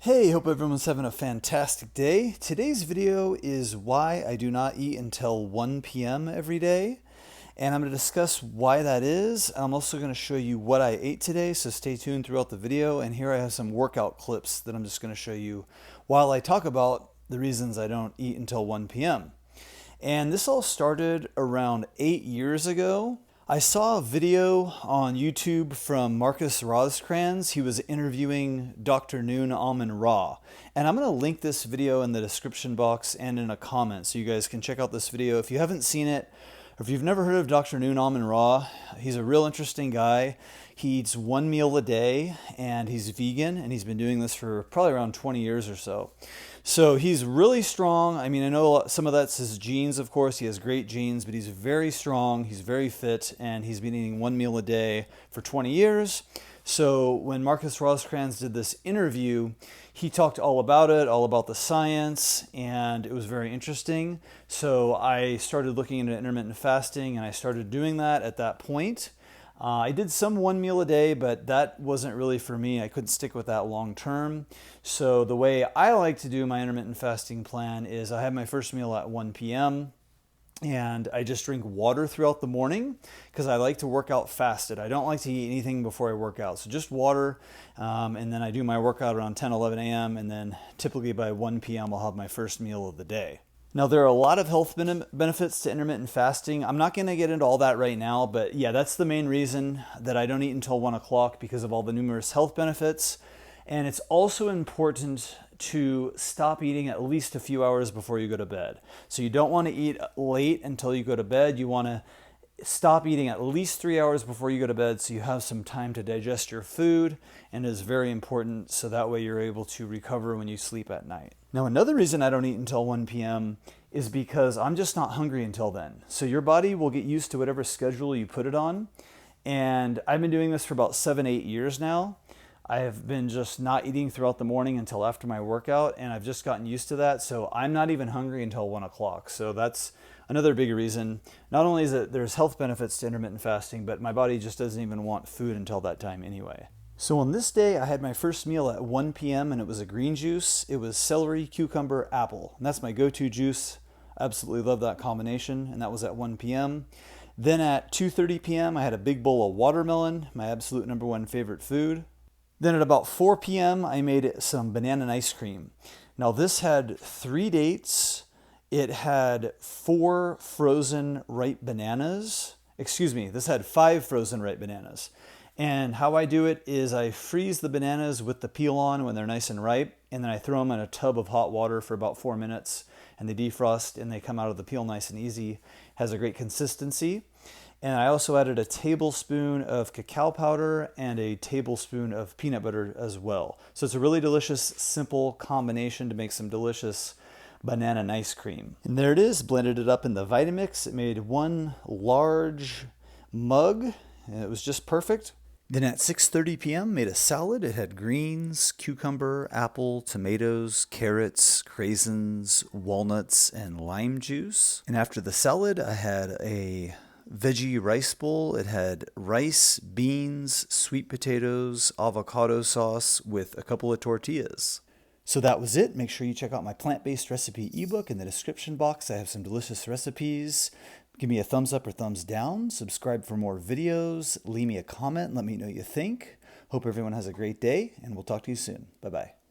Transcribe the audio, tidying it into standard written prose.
Hey, hope everyone's having a fantastic day. Today's video is why I do not eat until 1 p.m. every day. And I'm going to discuss why that is. I'm also going to show you what I ate today, so stay tuned throughout the video. And here I have some workout clips that I'm just going to show you while I talk about the reasons I don't eat until 1 p.m. And this all started around 8 years ago. I saw a video on YouTube from Marcus Rosecrans. He was interviewing Dr. Noon Amun-Ra. And I'm going to link this video in the description box and in a comment so you guys can check out this video. If you haven't seen it, or if you've never heard of Dr. Noon Amun-Ra, he's a real interesting guy. He eats one meal a day and he's vegan, and he's been doing this for probably around 20 years or so. So he's really strong. I mean, I know some of that's his genes, of course. He has great genes, but he's very strong, he's very fit, and he's been eating one meal a day for 20 years. So when Marcus Rosecrans did this interview, he talked all about it, all about the science, and it was very interesting. So I started looking into intermittent fasting, and I started doing that at that point. I did some one meal a day, but that wasn't really for me. I couldn't stick with that long term. So the way I like to do my intermittent fasting plan is I have my first meal at 1 p.m. and I just drink water throughout the morning because I like to work out fasted. I don't like to eat anything before I work out. So just water, and then I do my workout around 10, 11 a.m. and then typically by 1 p.m. I'll have my first meal of the day. Now, there are a lot of health benefits to intermittent fasting. I'm not going to get into all that right now, but yeah, that's the main reason that I don't eat until 1 o'clock, because of all the numerous health benefits. And it's also important to stop eating at least a few hours before you go to bed. So you don't want to eat late until you go to bed. You want to stop eating at least 3 hours before you go to bed so you have some time to digest your food, and is very important so that way you're able to recover when you sleep at night. Now, another reason I don't eat until 1 p.m. is because I'm just not hungry until then. So your body will get used to whatever schedule you put it on. And I've been doing this for about 7, 8 years now. I have been just not eating throughout the morning until after my workout, and I've just gotten used to that. So I'm not even hungry until 1 o'clock. So that's another big reason. Not only is it there's health benefits to intermittent fasting, but my body just doesn't even want food until that time anyway. So on this day, I had my first meal at 1 p.m. and it was a green juice. It was celery, cucumber, apple. And that's my go-to juice. I absolutely love that combination, and that was at 1 p.m. Then at 2:30 p.m., I had a big bowl of watermelon, my absolute number one favorite food. Then at about 4 p.m., I made some banana and ice cream. Now this had 3 dates. It had 4 frozen ripe bananas. Excuse me, this had 5 frozen ripe bananas. And how I do it is I freeze the bananas with the peel on when they're nice and ripe, and then I throw them in a tub of hot water for about 4 minutes, and they defrost and they come out of the peel nice and easy. Has a great consistency. And I also added a tablespoon of cacao powder and a tablespoon of peanut butter as well. So it's a really delicious, simple combination to make some delicious banana and ice cream. And there it is, blended it up in the Vitamix. It made one large mug, and it was just perfect. Then at 6:30 p.m. made a salad. It had greens, cucumber, apple, tomatoes, carrots, craisins, walnuts, and lime juice. And after the salad, I had a veggie rice bowl. It had rice, beans, sweet potatoes, avocado sauce with a couple of tortillas. So that was it. Make sure you check out my plant-based recipe ebook in the description box. I have some delicious recipes. Give me a thumbs up or thumbs down. Subscribe for more videos. Leave me a comment and let me know what you think. Hope everyone has a great day, and we'll talk to you soon. Bye-bye.